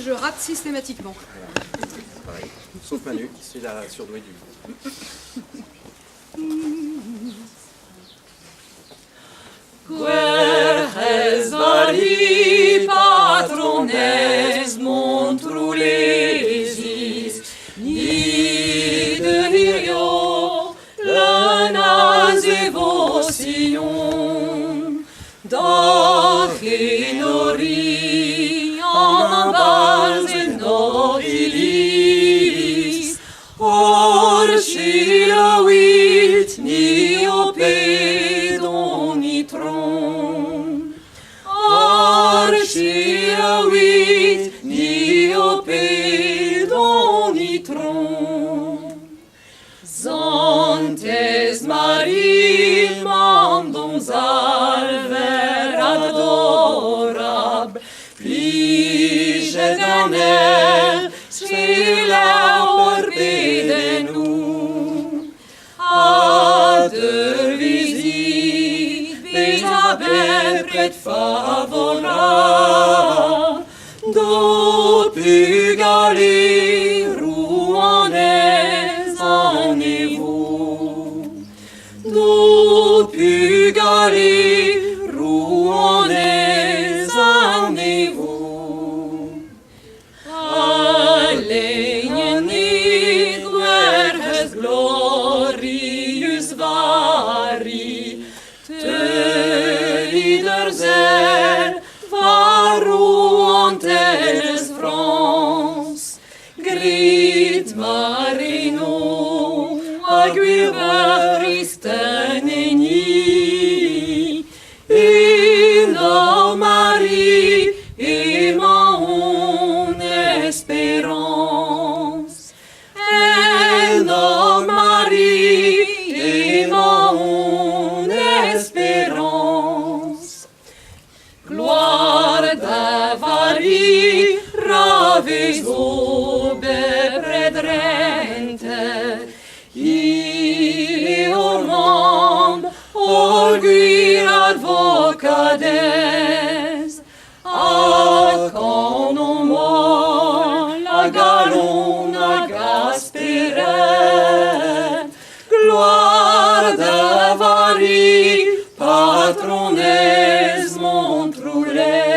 je rate systématiquement. Pareil. Sauf Manu, qui suis la surdouée du... Guerres vari patrones montrulesis, ni de hirio lanas evotion, dachinori ambas et norilis, orchilavit ni opedon nitron, archilavit ni opedon nitron. Zantes marim mandons alver adorab, plige d'anel, scilla orbidenum, ader visit, Isabel pret favora, do pugali rouanes anevou, do pugali rouanes anevou. Allein nid verhes glorius vari, Tölider zel varuantes France, grit marino aguiveristen eni, et la Marie et mon espérance, et la Marie et mon espérance. Gloire d'avari raves obe predrente, Iormam orguir advocades, Aconomol la galona gasperet, gloire d'avari patrones montrules.